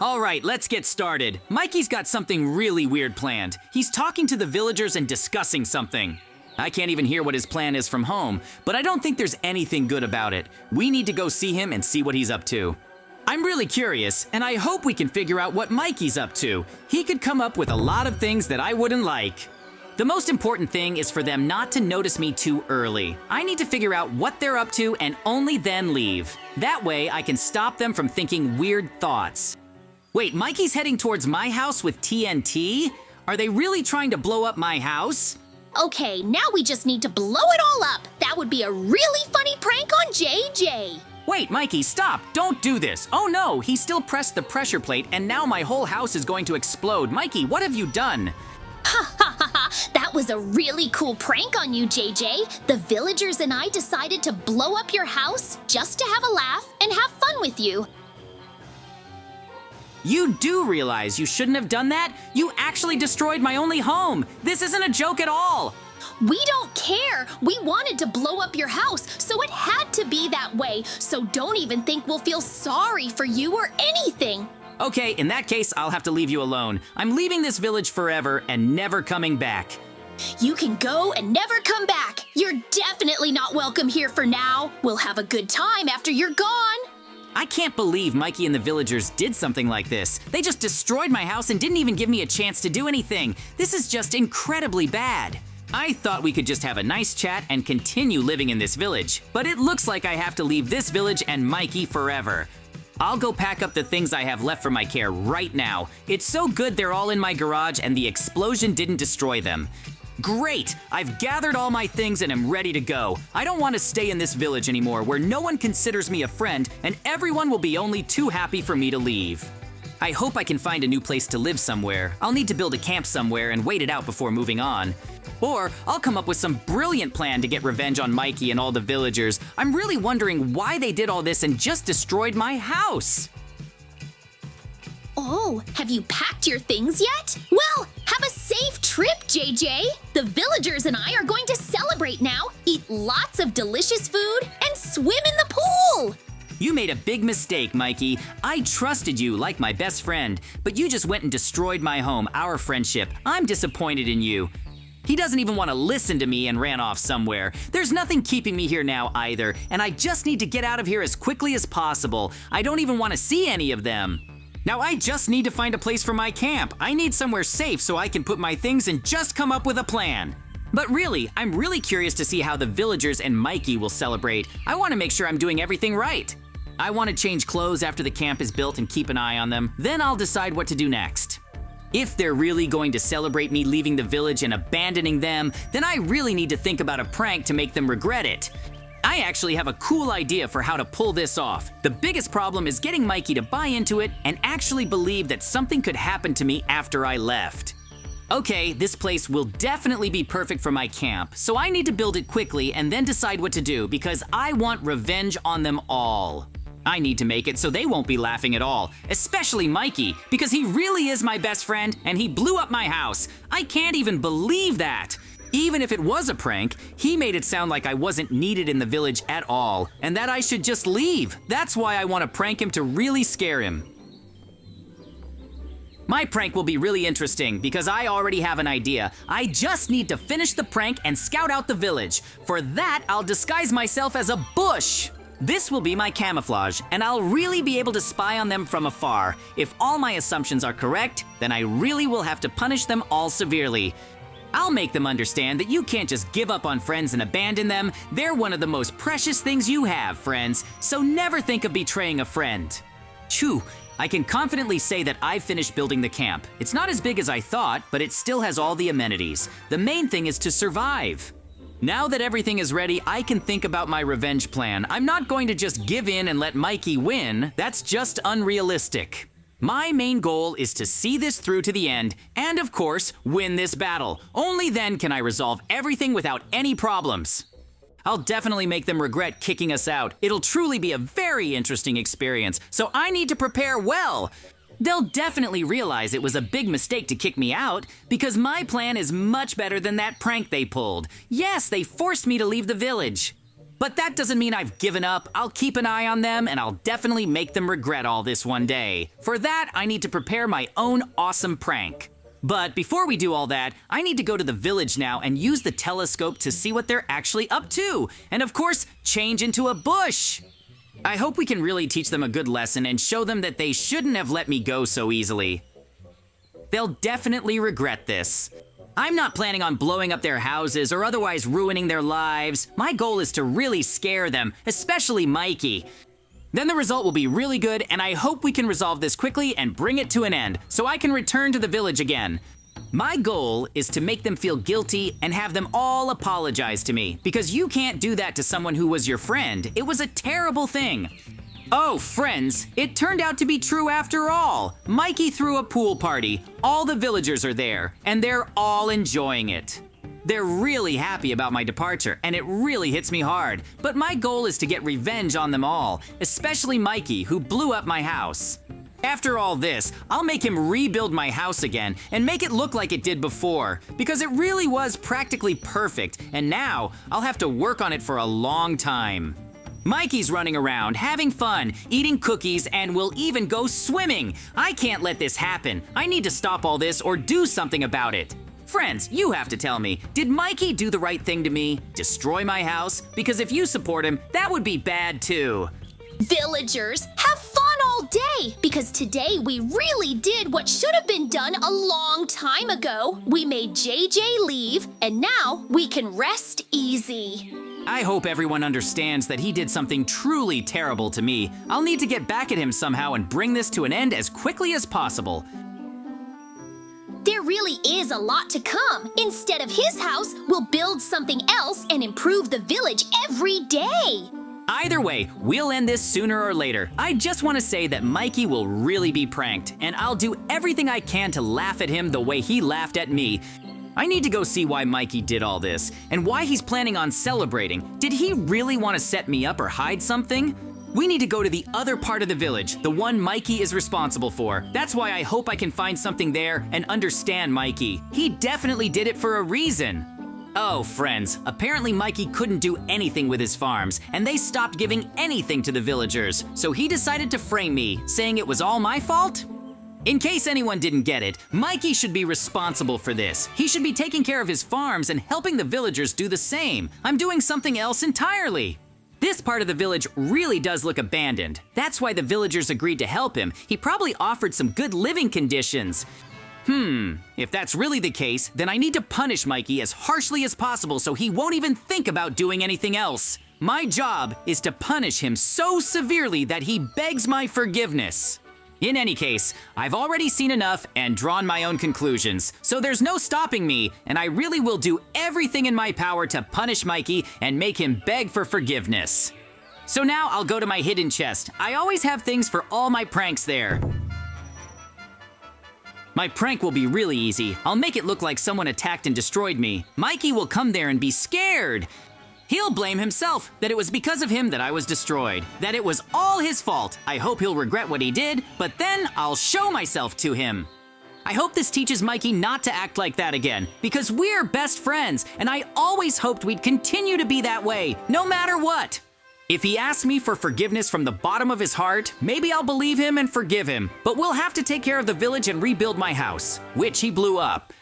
All right, let's get started. Mikey's got something really weird planned. He's talking to the villagers and discussing something. I can't even hear what his plan is from home, but I don't think there's anything good about it. We need to go see him and see what he's up to. I'm really curious, and I hope we can figure out what Mikey's up to. He could come up with a lot of things that I wouldn't like. The most important thing is for them not to notice me too early. I need to figure out what they're up to and only then leave. That way, I can stop them from thinking weird thoughts. Wait, Mikey's heading towards my house with TNT? Are they really trying to blow up my house? Okay, now we just need to blow it all up. That would be a really funny prank on JJ. Wait, Mikey, stop! Don't do this! Oh no, he still pressed the pressure plate and now my whole house is going to explode. Mikey, what have you done? Ha ha ha ha! That was a really cool prank on you, JJ. The villagers and I decided to blow up your house just to have a laugh and have fun with you. You do realize you shouldn't have done that? You actually destroyed my only home! This isn't a joke at all! We don't care! We wanted to blow up your house, so it had to be that way. So don't even think we'll feel sorry for you or anything. Okay, in that case, I'll have to leave you alone. I'm leaving this village forever and never coming back. You can go and never come back. You're definitely not welcome here for now. We'll have a good time after you're gone. I can't believe Mikey and the villagers did something like this. They just destroyed my house and didn't even give me a chance to do anything. This is just incredibly bad. I thought we could just have a nice chat and continue living in this village, but it looks like I have to leave this village and Mikey forever. I'll go pack up the things I have left for my care right now. It's so good they're all in my garage and the explosion didn't destroy them. Great! I've gathered all my things and am ready to go. I don't want to stay in this village anymore where no one considers me a friend and everyone will be only too happy for me to leave. I hope I can find a new place to live somewhere. I'll need to build a camp somewhere and wait it out before moving on. Or I'll come up with some brilliant plan to get revenge on Mikey and all the villagers. I'm really wondering why they did all this and just destroyed my house. Oh, have you packed your things yet? Well, have a safe trip, JJ. The villagers and I are going to celebrate now, eat lots of delicious food, and swim in the pool. You made a big mistake, Mikey. I trusted you like my best friend, but you just went and destroyed my home, our friendship. I'm disappointed in you. He doesn't even want to listen to me and ran off somewhere. There's nothing keeping me here now either, and I just need to get out of here as quickly as possible. I don't even want to see any of them. Now I just need to find a place for my camp. I need somewhere safe so I can put my things and just come up with a plan. But really, I'm really curious to see how the villagers and Mikey will celebrate. I want to make sure I'm doing everything right. I want to change clothes after the camp is built and keep an eye on them. Then I'll decide what to do next. If they're really going to celebrate me leaving the village and abandoning them, then I really need to think about a prank to make them regret it. I actually have a cool idea for how to pull this off. The biggest problem is getting Mikey to buy into it and actually believe that something could happen to me after I left. Okay, this place will definitely be perfect for my camp, so I need to build it quickly and then decide what to do because I want revenge on them all. I need to make it so they won't be laughing at all, especially Mikey, because he really is my best friend and he blew up my house. I can't even believe that. Even if it was a prank, he made it sound like I wasn't needed in the village at all and that I should just leave. That's why I want to prank him to really scare him. My prank will be really interesting because I already have an idea. I just need to finish the prank and scout out the village. For that, I'll disguise myself as a bush. This will be my camouflage, and I'll really be able to spy on them from afar. If all my assumptions are correct, then I really will have to punish them all severely. I'll make them understand that you can't just give up on friends and abandon them. They're one of the most precious things you have, friends, so never think of betraying a friend. Phew, I can confidently say that I've finished building the camp. It's not as big as I thought, but it still has all the amenities. The main thing is to survive. Now that everything is ready, I can think about my revenge plan. I'm not going to just give in and let Mikey win. That's just unrealistic. My main goal is to see this through to the end and, of course, win this battle. Only then can I resolve everything without any problems. I'll definitely make them regret kicking us out. It'll truly be a very interesting experience, so I need to prepare well. They'll definitely realize it was a big mistake to kick me out because my plan is much better than that prank they pulled. Yes, they forced me to leave the village. But that doesn't mean I've given up. I'll keep an eye on them, and I'll definitely make them regret all this one day. For that, I need to prepare my own awesome prank. But before we do all that, I need to go to the village now and use the telescope to see what they're actually up to. And of course, change into a bush. I hope we can really teach them a good lesson and show them that they shouldn't have let me go so easily. They'll definitely regret this. I'm not planning on blowing up their houses or otherwise ruining their lives. My goal is to really scare them, especially Mikey. Then the result will be really good, and I hope we can resolve this quickly and bring it to an end, so I can return to the village again. My goal is to make them feel guilty and have them all apologize to me, because you can't do that to someone who was your friend. It was a terrible thing. Oh, friends, it turned out to be true after all. Mikey threw a pool party. All the villagers are there, and they're all enjoying it. They're really happy about my departure, and it really hits me hard. But my goal is to get revenge on them all, especially Mikey, who blew up my house. After all this, I'll make him rebuild my house again and make it look like it did before, because it really was practically perfect, and now I'll have to work on it for a long time. Mikey's running around, having fun, eating cookies, and will even go swimming. I can't let this happen. I need to stop all this or do something about it. Friends, you have to tell me, did Mikey do the right thing to me? Destroy my house? Because if you support him, that would be bad too. Villagers, have fun all day, because today we really did what should have been done a long time ago. We made JJ leave, and now we can rest easy. I hope everyone understands that he did something truly terrible to me. I'll need to get back at him somehow and bring this to an end as quickly as possible. There really is a lot to come. Instead of his house, we'll build something else and improve the village every day. Either way, we'll end this sooner or later. I just want to say that Mikey will really be pranked, and I'll do everything I can to laugh at him the way he laughed at me. I need to go see why Mikey did all this, and why he's planning on celebrating. Did he really want to set me up or hide something? We need to go to the other part of the village, the one Mikey is responsible for. That's why I hope I can find something there and understand Mikey. He definitely did it for a reason. Oh, friends, apparently Mikey couldn't do anything with his farms, and they stopped giving anything to the villagers, so he decided to frame me, saying it was all my fault? In case anyone didn't get it, Mikey should be responsible for this. He should be taking care of his farms and helping the villagers do the same. I'm doing something else entirely. This part of the village really does look abandoned. That's why the villagers agreed to help him. He probably offered some good living conditions. If that's really the case, then I need to punish Mikey as harshly as possible so he won't even think about doing anything else. My job is to punish him so severely that he begs my forgiveness. In any case, I've already seen enough and drawn my own conclusions, so there's no stopping me, and I really will do everything in my power to punish Mikey and make him beg for forgiveness. So now I'll go to my hidden chest. I always have things for all my pranks there. My prank will be really easy. I'll make it look like someone attacked and destroyed me. Mikey will come there and be scared. He'll blame himself, that it was because of him that I was destroyed, that it was all his fault. I hope he'll regret what he did, but then I'll show myself to him. I hope this teaches Mikey not to act like that again, because we're best friends, and I always hoped we'd continue to be that way, no matter what. If he asks me for forgiveness from the bottom of his heart, maybe I'll believe him and forgive him, but we'll have to take care of the village and rebuild my house, which he blew up.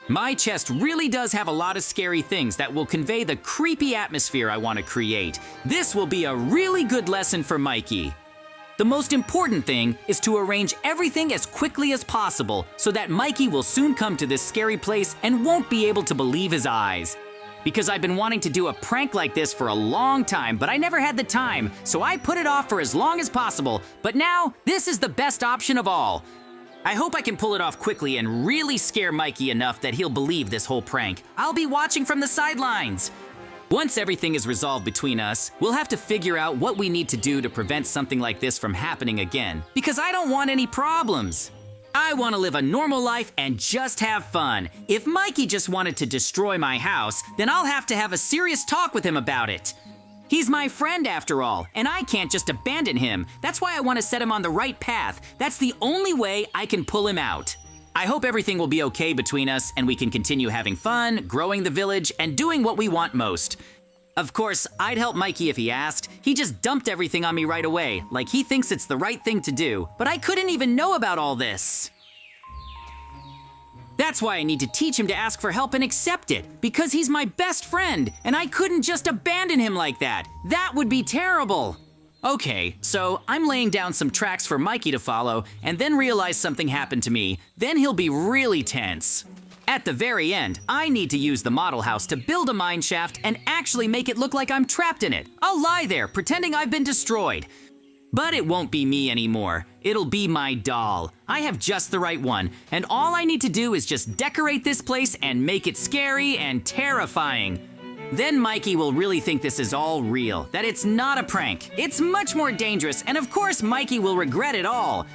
My chest really does have a lot of scary things that will convey the creepy atmosphere I want to create. This will be a really good lesson for Mikey. The most important thing is to arrange everything as quickly as possible so that Mikey will soon come to this scary place and won't be able to believe his eyes. Because I've been wanting to do a prank like this for a long time, but I never had the time, so I put it off for as long as possible. But now, this is the best option of all. I hope I can pull it off quickly and really scare Mikey enough that he'll believe this whole prank. I'll be watching from the sidelines. Once everything is resolved between us, we'll have to figure out what we need to do to prevent something like this from happening again, because I don't want any problems. I want to live a normal life and just have fun. If Mikey just wanted to destroy my house, then I'll have to have a serious talk with him about it. He's my friend after all, and I can't just abandon him. That's why I want to set him on the right path. That's the only way I can pull him out. I hope everything will be okay between us and we can continue having fun, growing the village, and doing what we want most. Of course, I'd help Mikey if he asked. He just dumped everything on me right away, like he thinks it's the right thing to do. But I couldn't even know about all this. That's why I need to teach him to ask for help and accept it, because he's my best friend, and I couldn't just abandon him like that. That would be terrible. Okay, so I'm laying down some tracks for Mikey to follow, and then realize something happened to me. Then he'll be really tense. At the very end, I need to use the model house to build a mine shaft and actually make it look like I'm trapped in it. I'll lie there, pretending I've been destroyed. But it won't be me anymore. It'll be my doll. I have just the right one, and all I need to do is just decorate this place and make it scary and terrifying. Then Mikey will really think this is all real, that it's not a prank. It's much more dangerous, and of course Mikey will regret it all.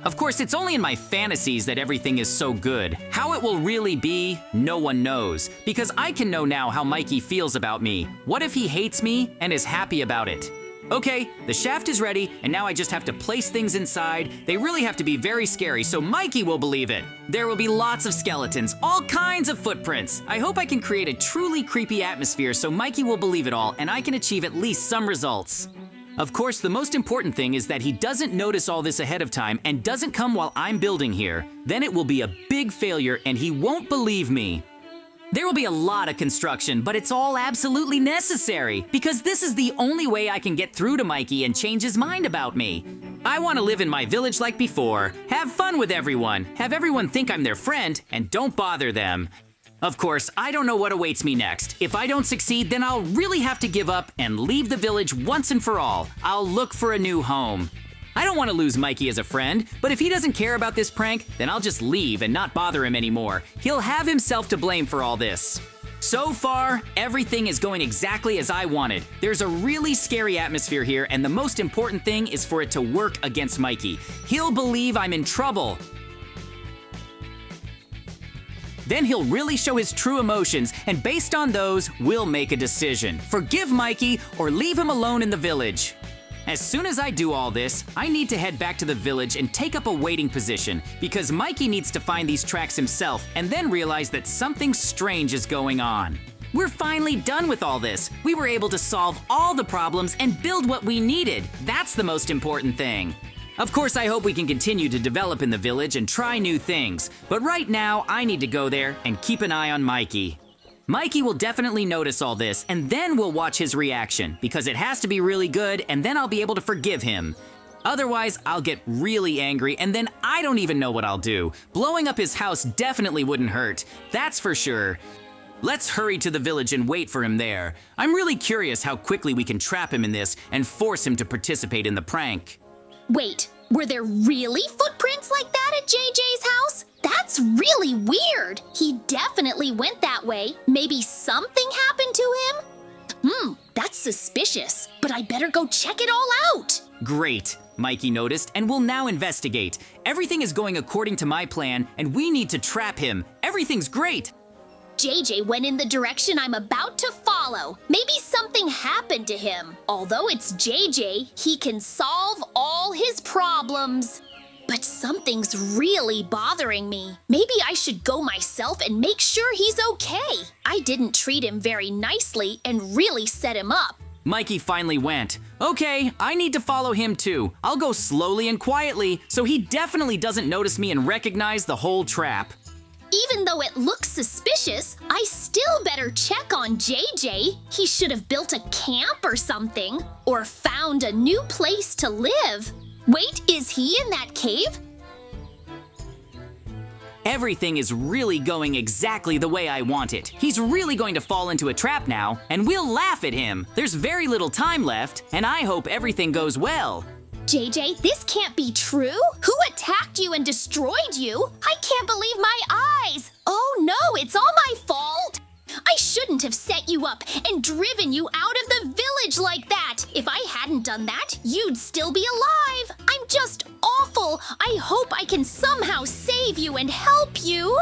Of course, it's only in my fantasies that everything is so good. How it will really be, no one knows, because I can know now how Mikey feels about me. What if he hates me and is happy about it? Okay, the shaft is ready, and now I just have to place things inside. They really have to be very scary, so Mikey will believe it. There will be lots of skeletons, all kinds of footprints. I hope I can create a truly creepy atmosphere so Mikey will believe it all, and I can achieve at least some results. Of course, the most important thing is that he doesn't notice all this ahead of time and doesn't come while I'm building here. Then it will be a big failure, and he won't believe me. There will be a lot of construction, but it's all absolutely necessary, because this is the only way I can get through to Mikey and change his mind about me. I want to live in my village like before, have fun with everyone, have everyone think I'm their friend, and don't bother them. Of course, I don't know what awaits me next. If I don't succeed, then I'll really have to give up and leave the village once and for all. I'll look for a new home. I don't want to lose Mikey as a friend, but if he doesn't care about this prank, then I'll just leave and not bother him anymore. He'll have himself to blame for all this. So far, everything is going exactly as I wanted. There's a really scary atmosphere here, and the most important thing is for it to work against Mikey. He'll believe I'm in trouble. Then he'll really show his true emotions, and based on those, we'll make a decision. Forgive Mikey or leave him alone in the village. As soon as I do all this, I need to head back to the village and take up a waiting position, because Mikey needs to find these tracks himself and then realize that something strange is going on. We're finally done with all this. We were able to solve all the problems and build what we needed. That's the most important thing. Of course, I hope we can continue to develop in the village and try new things, but right now I need to go there and keep an eye on Mikey. Mikey will definitely notice all this, and then we'll watch his reaction, because it has to be really good, and then I'll be able to forgive him. Otherwise, I'll get really angry, and then I don't even know what I'll do. Blowing up his house definitely wouldn't hurt, that's for sure. Let's hurry to the village and wait for him there. I'm really curious how quickly we can trap him in this and force him to participate in the prank. Wait, were there really footprints like that at JJ's house? That's really weird. He definitely went that way. Maybe something happened to him? That's suspicious, but I better go check it all out. Great, Mikey noticed and will now investigate. Everything is going according to my plan, and we need to trap him. Everything's great. JJ went in the direction I'm about to follow. Maybe something happened to him. Although it's JJ, he can solve all his problems. But something's really bothering me. Maybe I should go myself and make sure he's okay. I didn't treat him very nicely and really set him up. Mikey finally went. Okay, I need to follow him too. I'll go slowly and quietly so he definitely doesn't notice me and recognize the whole trap. Even though it looks suspicious, I still better check on JJ. He should have built a camp or something, or found a new place to live. Wait, is he in that cave? Everything is really going exactly the way I want it. He's really going to fall into a trap now, and we'll laugh at him. There's very little time left, and I hope everything goes well. JJ, this can't be true. Who attacked you and destroyed you? I can't believe my eyes. Oh no, it's all my fault. I shouldn't have set you up and driven you out of the village like that. If I hadn't done that, you'd still be alive. I'm just awful. I hope I can somehow save you and help you.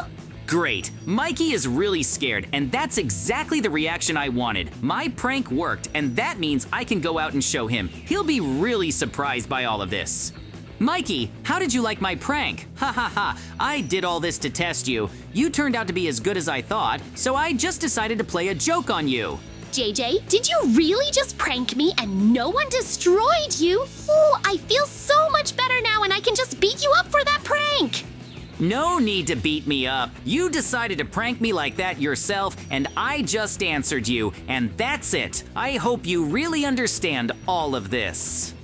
Great. Mikey is really scared, and that's exactly the reaction I wanted. My prank worked, and that means I can go out and show him. He'll be really surprised by all of this. Mikey, how did you like my prank? Ha ha ha, I did all this to test you. You turned out to be as good as I thought, so I just decided to play a joke on you. JJ. Did you really just prank me and no one destroyed you? Oh, I feel so much better now and I can just beat you up for that prank. No need to beat me up. You decided to prank me like that yourself, and I just answered you, and that's it. I hope you really understand all of this.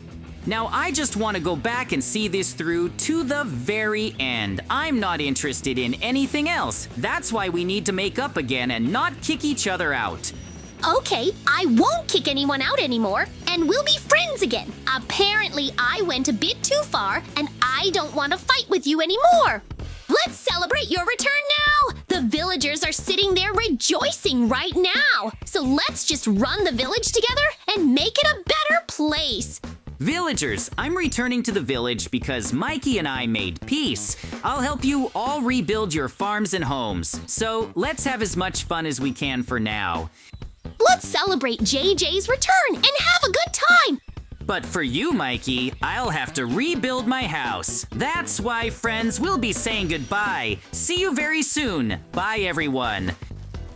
Now, I just want to go back and see this through to the very end. I'm not interested in anything else. That's why we need to make up again and not kick each other out. Okay, I won't kick anyone out anymore, and we'll be friends again. Apparently, I went a bit too far, and I don't want to fight with you anymore. Let's celebrate your return now! The villagers are sitting there rejoicing right now. So let's just run the village together and make it a better place. Villagers, I'm returning to the village because Mikey and I made peace. I'll help you all rebuild your farms and homes. So let's have as much fun as we can for now. Let's celebrate JJ's return and have a good time. But for you, Mikey, I'll have to rebuild my house. That's why, friends, we'll be saying goodbye. See you very soon. Bye, everyone.